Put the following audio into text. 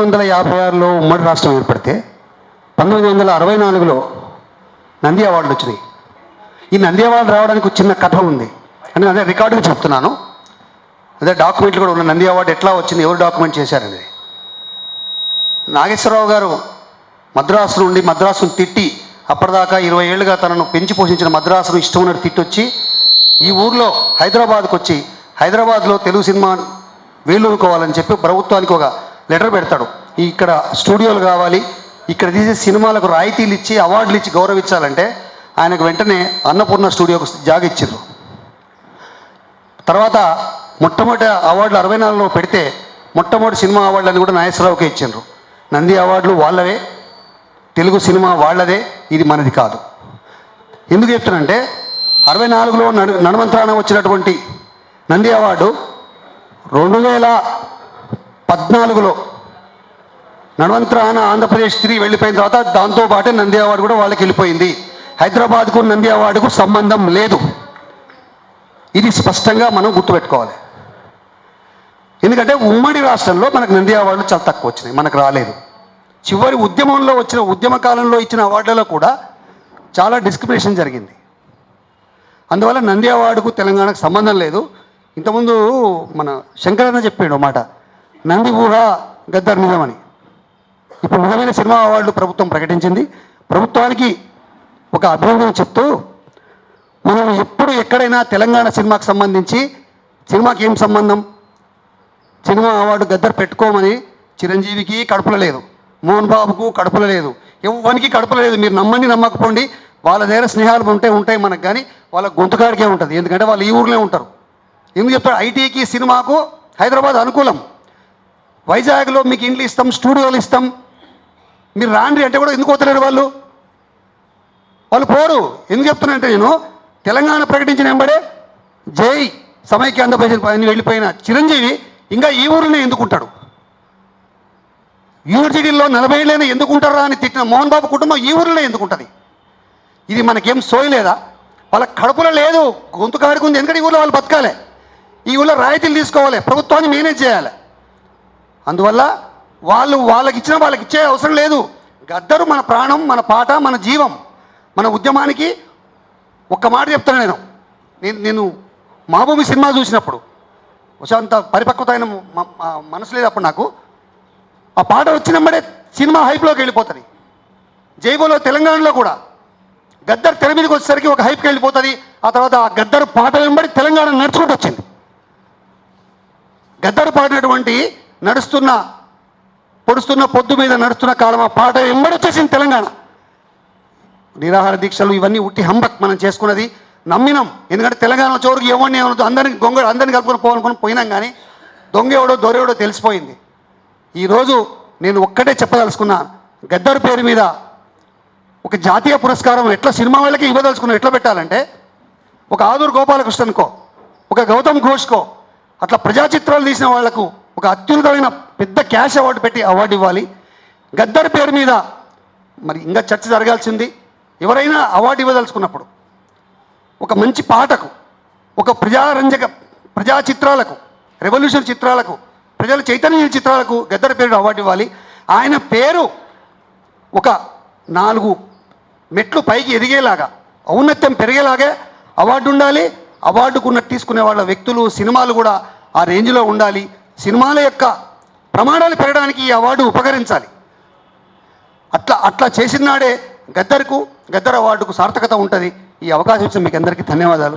1956లో ఉమ్మడి రాష్ట్రం ఏర్పడితే 1964లో నంది అవార్డులు వచ్చినాయి. ఈ నంది అవార్డు రావడానికి ఒక చిన్న కథ ఉంది అని అదే రికార్డుగా చెప్తున్నాను. అదే డాక్యుమెంట్లు కూడా ఉన్న నంది అవార్డు ఎట్లా వచ్చింది, ఎవరు డాక్యుమెంట్ చేశారనేది. నాగేశ్వరరావు గారు మద్రాసును తిట్టి, అప్పటిదాకా 20 ఏళ్ళుగా తనను పెంచి పోషించిన మద్రాసును ఇష్టం ఉన్నట్టు తిట్టొచ్చి ఈ ఊర్లో హైదరాబాద్కు వచ్చి హైదరాబాద్లో తెలుగు సినిమా వేలుకోవాలని చెప్పి ప్రభుత్వానికి ఒక లెటర్ పెడతాడు. ఇక్కడ స్టూడియోలు కావాలి, ఇక్కడ తీసే సినిమాలకు రాయితీలు ఇచ్చి అవార్డులు ఇచ్చి గౌరవించాలంటే ఆయనకు వెంటనే అన్నపూర్ణ స్టూడియోకు జాగ ఇచ్చారు. తర్వాత మొట్టమొదటి అవార్డులు 64లో పెడితే మొట్టమొదటి సినిమా అవార్డులను కూడా నాగేశ్వరరావుకే ఇచ్చారు. నంది అవార్డులు వాళ్ళవే, తెలుగు సినిమా వాళ్ళదే, ఇది మనది కాదు. ఎందుకు చెప్తానంటే 64లో నడమంత్రాన వచ్చినటువంటి నంది అవార్డు 2014లో నడవంత్రాన ఆంధ్రప్రదేశ్ తిరిగి వెళ్ళిపోయిన తర్వాత దాంతోపాటే నంది అవార్డు కూడా వాళ్ళకి వెళ్ళిపోయింది. హైదరాబాద్కు నంది అవార్డుకు సంబంధం లేదు. ఇది స్పష్టంగా మనం గుర్తుపెట్టుకోవాలి. ఎందుకంటే ఉమ్మడి రాష్ట్రంలో మనకు నంది అవార్డులు చాలా తక్కువ వచ్చినాయి, మనకు రాలేదు. చివరి ఉద్యమంలో వచ్చిన ఉద్యమ కాలంలో ఇచ్చిన అవార్డులలో కూడా చాలా డిస్క్రిమినేషన్ జరిగింది. అందువల్ల నంది అవార్డుకు తెలంగాణకు సంబంధం లేదు. ఇంతకుముందు మన శంకరన్న చెప్పాడు మాట, నంది ఊహ గద్దర్ నిజమని. ఇప్పుడు నిజమైన సినిమా అవార్డులు ప్రభుత్వం ప్రకటించింది. ప్రభుత్వానికి ఒక అభినందన చెప్తూ, మనం ఎప్పుడు ఎక్కడైనా తెలంగాణ సినిమాకి సంబంధించి సినిమాకి ఏం సంబంధం, సినిమా అవార్డు గద్దర్ పెట్టుకోమని చిరంజీవికి కడుపులో లేదు, మోహన్ బాబుకు కడుపులో లేదు, ఎవరికి కడుపులో లేదు. మీరు నమ్మండి నమ్మకపోండి, వాళ్ళ దగ్గర స్నేహాలు ఉంటాయి మనకు, కానీ వాళ్ళ గొంతుకాడికే ఉంటుంది. ఎందుకంటే వాళ్ళు ఈ ఊర్లో ఉంటారు. ఎందుకు చెప్తారు, ఐటీకి సినిమాకు హైదరాబాద్ అనుకూలం. వైజాగ్లో మీకు ఇండ్లు ఇస్తాం, స్టూడియోలు ఇస్తాం, మీరు రాండ్రి అంటే కూడా ఎందుకు వస్తలేరు వాళ్ళు పోరు. ఎందుకు చెప్తున్నానంటే, నేను తెలంగాణ ప్రకటించిన వెంబడే జై సమైక్య ఆంధ్రప్రదేశ్ పైన వెళ్ళిపోయిన చిరంజీవి ఇంకా ఈ ఊరినే ఎందుకుంటాడు? యూనివర్సిటీల్లో 40 ఏళ్ళైనా ఎందుకుంటారా అని తిట్టిన మోహన్ బాబు కుటుంబం ఈ ఊరిలో ఎందుకుంటుంది? ఇది మనకేం సోయలేదా? వాళ్ళ కడుపులో లేదు, గొంతు కాడికి ఉంది. ఎందుకంటే ఈ ఊళ్ళో వాళ్ళు బతకాలి, ఈ ఊళ్ళో రాయితీలు తీసుకోవాలి, ప్రభుత్వాన్ని మేనేజ్ చేయాలి. అందువల్ల వాళ్ళకి ఇచ్చే అవసరం లేదు. గద్దరు మన ప్రాణం, మన పాట, మన జీవం. మన ఉద్యమానికి ఒక్క మాట చెప్తాను. నేను మాభూమి సినిమా చూసినప్పుడు అంత పరిపక్వత అయిన మనసు లేదు అప్పుడు నాకు. ఆ పాట వచ్చినప్పుడే సినిమా హైప్లోకి వెళ్ళిపోతుంది. జైబోలో తెలంగాణలో కూడా గద్దర్ తెర మీదకి వచ్చేసరికి ఒక హైప్కి వెళ్ళిపోతుంది. ఆ తర్వాత ఆ గద్దరు పాట వెంబడి తెలంగాణ నడుచుకుంటూ వచ్చింది. గద్దరు పాడినటువంటి పొడుస్తున్న పొద్దు మీద నడుస్తున్న కాలం, ఆ పాట వెంబడి వచ్చేసింది తెలంగాణ. నిరాహార దీక్షలు ఇవన్నీ ఉట్టి హంబక్ మనం చేసుకున్నది, నమ్మినాం. ఎందుకంటే తెలంగాణలో చోరుకి ఎవరిని ఏమవుతుంది, అందరిని కలుపుకొని పోవాలనుకుని పోయినాం, కానీ దొంగ ఎవడో దొరెవడో తెలిసిపోయింది. ఈరోజు నేను ఒక్కటే చెప్పదలుచుకున్నా, గద్దర్ పేరు మీద ఒక జాతీయ పురస్కారం ఎట్లా సినిమా వాళ్ళకి ఇవ్వదలుచుకున్నా, ఎట్లా పెట్టాలంటే ఒక ఆదూరు గోపాలకృష్ణన్కో, ఒక గౌతమ్ ఘోష్కో, అట్లా ప్రజా చిత్రాలు తీసిన వాళ్లకు ఒక అత్యున్నతమైన పెద్ద క్యాష్ అవార్డు పెట్టి అవార్డు ఇవ్వాలి. గద్దర్ పేరు మీద మరి ఇంకా చర్చ జరగాల్సింది. ఎవరైనా అవార్డు ఇవ్వదలుచుకున్నప్పుడు ఒక మంచి పాటకు, ఒక ప్రజా చిత్రాలకు, రెవల్యూషన్ చిత్రాలకు, ప్రజల చైతన్య చిత్రాలకు గద్దర్ పేరు అవార్డు ఇవ్వాలి. ఆయన పేరు ఒక 4 మెట్లు పైకి ఎదిగేలాగా, ఔన్నత్యం పెరిగేలాగే అవార్డు ఉండాలి. అవార్డుకున్న తీసుకునే వాళ్ళ వ్యక్తులు, సినిమాలు కూడా ఆ రేంజ్లో ఉండాలి. సినిమాల యొక్క ప్రమాణాలు పెరగడానికి ఈ అవార్డు ఉపకరించాలి. అట్లా చేసిన నాడే గద్దర్ అవార్డుకు సార్థకత ఉంటుంది. ఈ అవకాశం ఇచ్చిన మీకు అందరికీ ధన్యవాదాలు.